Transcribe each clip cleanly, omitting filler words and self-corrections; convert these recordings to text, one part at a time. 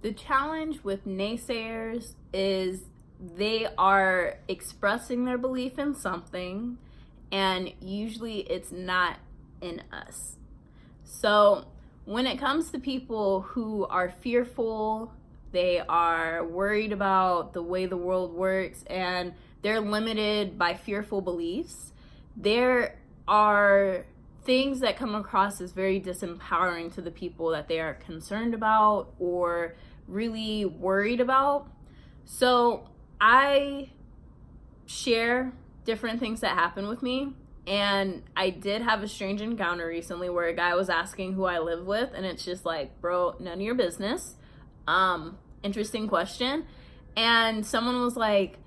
The challenge with naysayers is they are expressing their belief in something, and usually it's not in us. So when it comes to people who are fearful, they are worried about the way the world works, and they're limited by fearful beliefs, there are things that come across as very disempowering to the people that they are concerned about or really worried about. So I share different things that happen with me, and I did have a strange encounter recently where a guy was asking who I live with, and it's just like, bro, none of your business. Interesting question. And someone was like,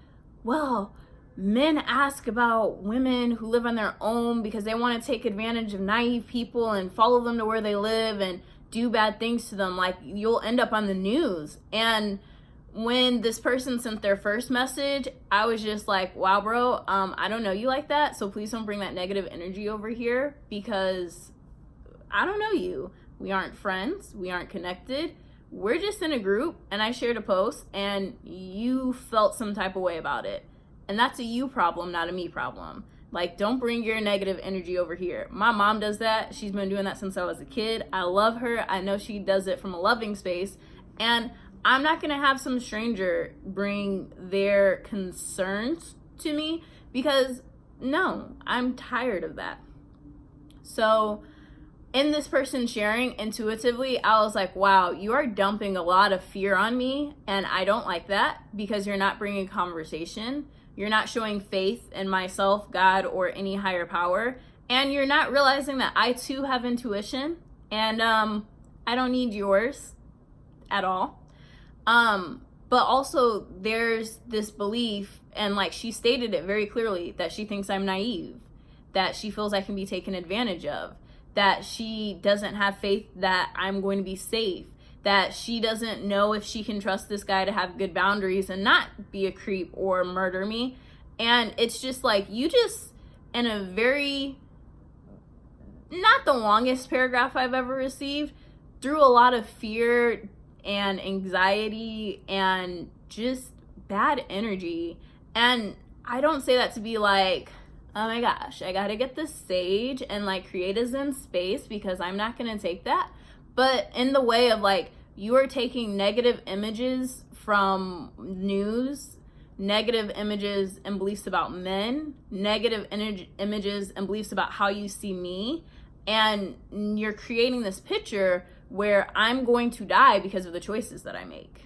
well, men ask about women who live on their own because they want to take advantage of naive people and follow them to where they live and do bad things to them. Like, you'll end up on the news. And when this person sent their first message, I was just like, wow, bro, I don't know you like that. So please don't bring that negative energy over here, because I don't know you. We aren't friends. We aren't connected. We're just in a group, and I shared a post and you felt some type of way about it. And that's a you problem, not a me problem. Like, don't bring your negative energy over here. My mom does that. She's been doing that since I was a kid. I love her. I know she does it from a loving space. And I'm not going to have some stranger bring their concerns to me, because no, I'm tired of that. So in this person sharing, intuitively, I was like, wow, you are dumping a lot of fear on me, and I don't like that, because you're not bringing conversation. You're not showing faith in myself, God, or any higher power. And you're not realizing that I too have intuition, and I don't need yours at all. But also there's this belief, and like she stated it very clearly, that she thinks I'm naive, that she feels I can be taken advantage of, that she doesn't have faith that I'm going to be safe, that she doesn't know if she can trust this guy to have good boundaries and not be a creep or murder me. And it's just like, you just, in a very, not the longest paragraph I've ever received, threw a lot of fear and anxiety and just bad energy. And I don't say that to be like, oh my gosh, I gotta get this sage and like create a zen space, because I'm not gonna take that. But in the way of like, you are taking negative images from news, negative images and beliefs about men, negative images and beliefs about how you see me, and you're creating this picture where I'm going to die because of the choices that I make.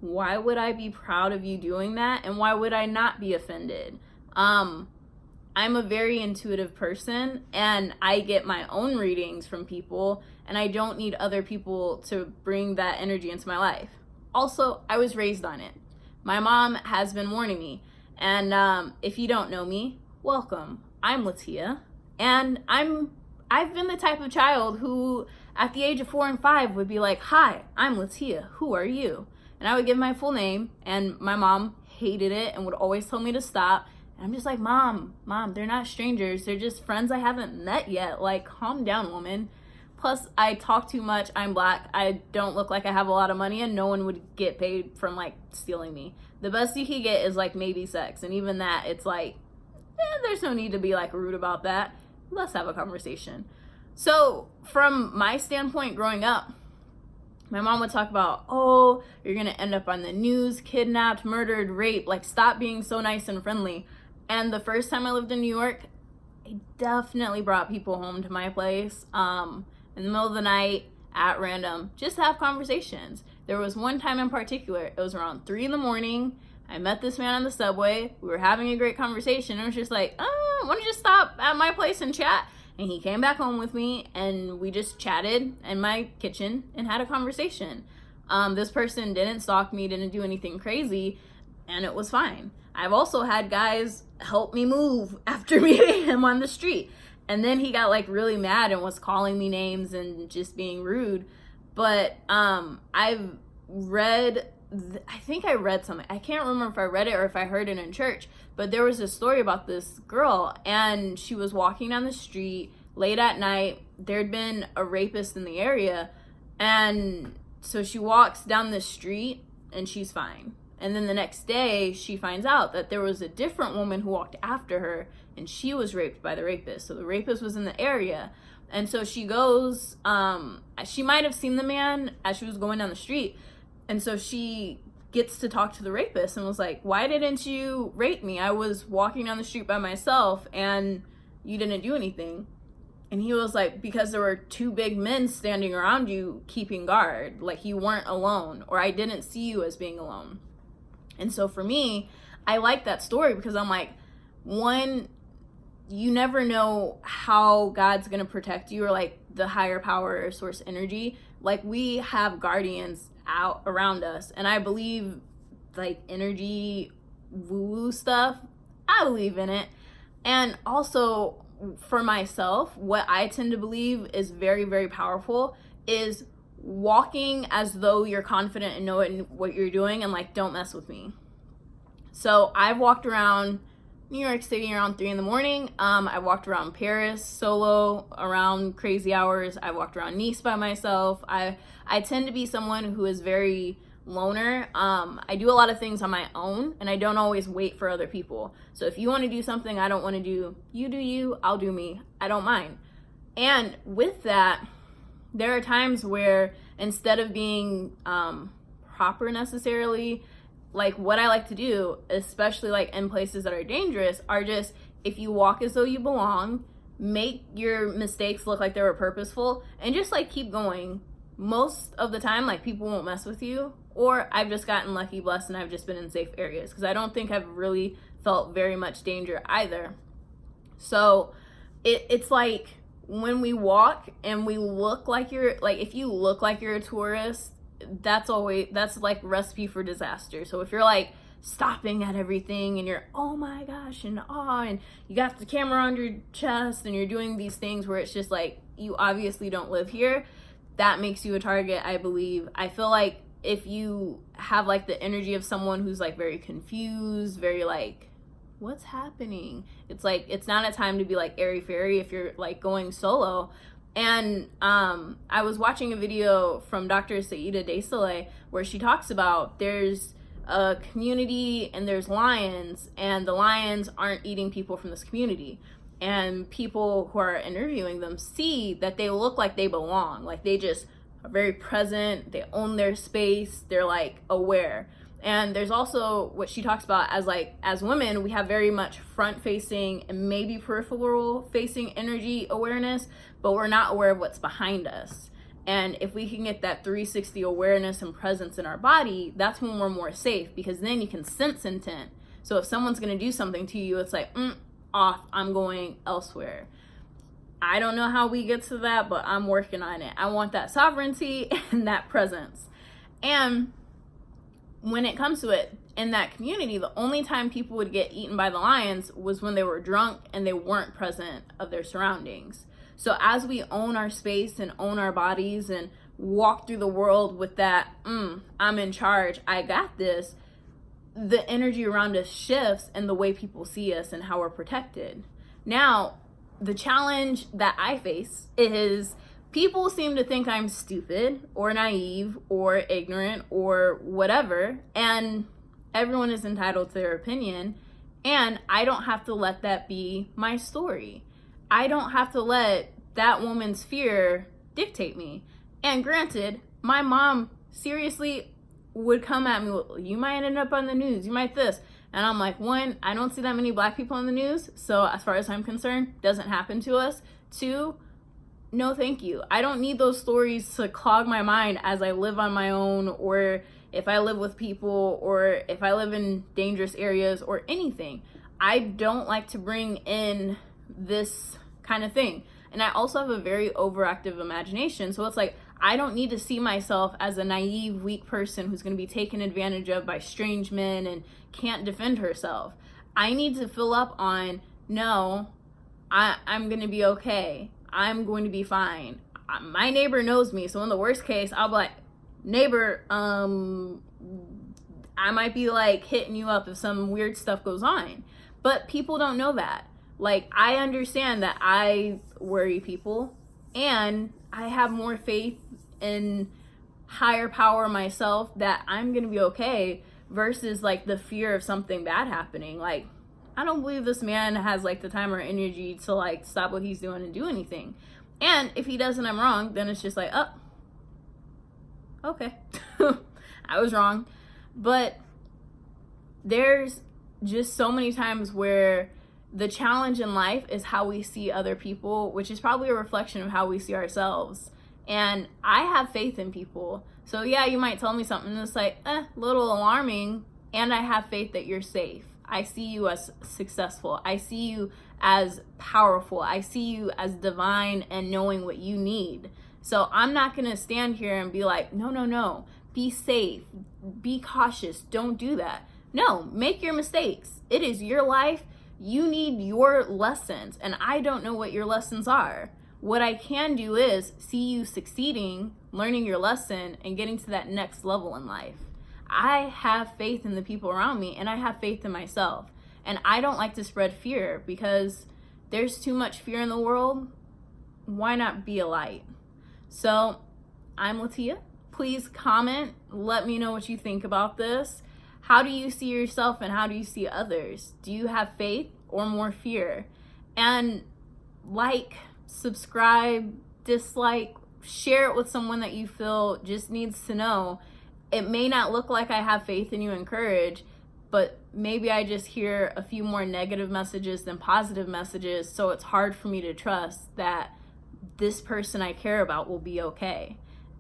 Why would I be proud of you doing that? And why would I not be offended? I'm a very intuitive person, and I get my own readings from people, and I don't need other people to bring that energy into my life. Also, I was raised on it. My mom has been warning me, and if you don't know me, welcome. I'm Latia, and I've been the type of child who, at the age of 4 and 5, would be like, hi, I'm Latia, who are you? And I would give my full name, and my mom hated it and would always tell me to stop. And I'm just like, Mom, they're not strangers. They're just friends I haven't met yet. Like, calm down, woman. Plus, I talk too much. I'm black. I don't look like I have a lot of money, and no one would get paid from, like, stealing me. The best you can get is, like, maybe sex. And even that, it's like, there's no need to be, like, rude about that. Let's have a conversation. So, from my standpoint growing up, my mom would talk about, oh, you're going to end up on the news, kidnapped, murdered, raped. Like, stop being so nice and friendly. And the first time I lived in New York, I definitely brought people home to my place in the middle of the night at random, just to have conversations. There was one time in particular, it was around 3 a.m. I met this man on the subway. We were having a great conversation. I was just like, why don't you just stop at my place and chat? And he came back home with me, and we just chatted in my kitchen and had a conversation. This person didn't stalk me, didn't do anything crazy, and it was fine. I've also had guys help me move after meeting him on the street. And then he got like really mad and was calling me names and just being rude. But I've read, I think I read something. I can't remember if I read it or if I heard it in church. But there was a story about this girl, and she was walking down the street late at night. There'd been a rapist in the area, and so she walks down the street and she's fine. And then the next day she finds out that there was a different woman who walked after her and she was raped by the rapist. So the rapist was in the area. And so she goes, she might have seen the man as she was going down the street. And so she gets to talk to the rapist and was like, why didn't you rape me? I was walking down the street by myself and you didn't do anything. And he was like, because there were two big men standing around you keeping guard. Like, you weren't alone, or I didn't see you as being alone. And so for me, I like that story because I'm like, one, you never know how God's going to protect you, or like the higher power or source energy. Like, we have guardians out around us. And I believe like energy woo-woo stuff, I believe in it. And also for myself, what I tend to believe is very, very powerful is walking as though you're confident and know what you're doing and like, don't mess with me. So I've walked around New York City around 3 a.m. I walked around Paris solo around crazy hours. I walked around Nice by myself. I tend to be someone who is very loner. I do a lot of things on my own and I don't always wait for other people. So if you want to do something I don't want to do, you do you, I'll do me. I don't mind. And with that, there are times where instead of being proper necessarily, like what I like to do, especially like in places that are dangerous, are just, if you walk as though you belong, make your mistakes look like they were purposeful, and just like keep going. Most of the time, like, people won't mess with you, or I've just gotten lucky, blessed, and I've just been in safe areas because I don't think I've really felt very much danger either. So it's like when we walk and we look like you're, like, if you look like you're a tourist, that's like recipe for disaster. So if you're like stopping at everything and you're, oh my gosh, and and you got the camera on your chest and you're doing these things where it's just like, you obviously don't live here, that makes you a target, I believe. I feel like if you have like the energy of someone who's like very confused, very like, what's happening? It's like, it's not a time to be like airy-fairy if you're like going solo. And I was watching a video from Dr. Saida Désilets where she talks about there's a community and there's lions, and the lions aren't eating people from this community. And people who are interviewing them see that they look like they belong. Like, they just are very present, they own their space, they're like aware. And there's also what she talks about as like, as women, we have very much front facing and maybe peripheral facing energy awareness, but we're not aware of what's behind us. And if we can get that 360 awareness and presence in our body, that's when we're more safe, because then you can sense intent. So if someone's going to do something to you, it's like, off, I'm going elsewhere. I don't know how we get to that, but I'm working on it. I want that sovereignty and that presence. And when it comes to it, in that community, the only time people would get eaten by the lions was when they were drunk and they weren't present of their surroundings. So as we own our space and own our bodies and walk through the world with that, I'm in charge, I got this, the energy around us shifts and the way people see us and how we're protected. Now, the challenge that I face is people seem to think I'm stupid or naive or ignorant or whatever, and everyone is entitled to their opinion, and I don't have to let that be my story. I don't have to let that woman's fear dictate me. And granted, my mom seriously would come at me with, you might end up on the news, you might this. And I'm like, one, I don't see that many black people on the news, so as far as I'm concerned, doesn't happen to us. Two, no thank you. I don't need those stories to clog my mind as I live on my own, or if I live with people, or if I live in dangerous areas or anything. I don't like to bring in this kind of thing. And I also have a very overactive imagination. So it's like, I don't need to see myself as a naive, weak person who's going to be taken advantage of by strange men and can't defend herself. I need to fill up on, no, I'm going to be okay. I'm going to be fine. My neighbor knows me. So in the worst case, I'll be like, neighbor, I might be like hitting you up if some weird stuff goes on. But people don't know that. Like, I understand that I worry people, and I have more faith in higher power myself that I'm gonna be okay, versus like the fear of something bad happening. Like, I don't believe this man has like the time or energy to like stop what he's doing and do anything. And if he doesn't, I'm wrong, then it's just like, oh, okay. I was wrong. But there's just so many times where the challenge in life is how we see other people, which is probably a reflection of how we see ourselves. And I have faith in people. So yeah, you might tell me something that's like, a little alarming, and I have faith that you're safe. I see you as successful. I see you as powerful. I see you as divine and knowing what you need. So I'm not going to stand here and be like, no, be safe, be cautious, don't do that. No, make your mistakes. It is your life. You need your lessons, and I don't know what your lessons are. What I can do is see you succeeding, learning your lesson, and getting to that next level in life. I have faith in the people around me, and I have faith in myself. And I don't like to spread fear, because there's too much fear in the world. Why not be a light? So I'm Latia. Please comment. Let me know what you think about this. How do you see yourself, and how do you see others? Do you have faith or more fear? And like, subscribe, dislike, share it with someone that you feel just needs to know. It may not look like I have faith in you and courage, but maybe I just hear a few more negative messages than positive messages, so it's hard for me to trust that this person I care about will be okay.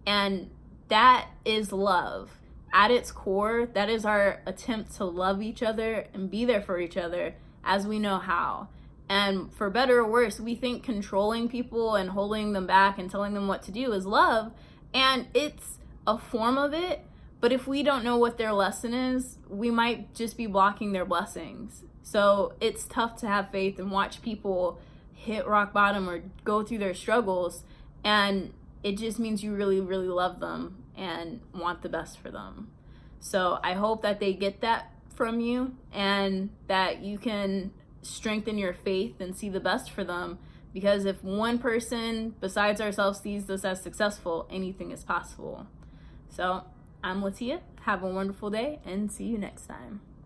And that is love. At its core, that is our attempt to love each other and be there for each other as we know how. And for better or worse, we think controlling people and holding them back and telling them what to do is love, and it's a form of it. But if we don't know what their lesson is, we might just be blocking their blessings. So it's tough to have faith and watch people hit rock bottom or go through their struggles, and it just means you really, really love them and want the best for them. So I hope that they get that from you, and that you can strengthen your faith and see the best for them, because if one person besides ourselves sees us as successful, anything is possible. So I'm Latia. Have a wonderful day, and see you next time.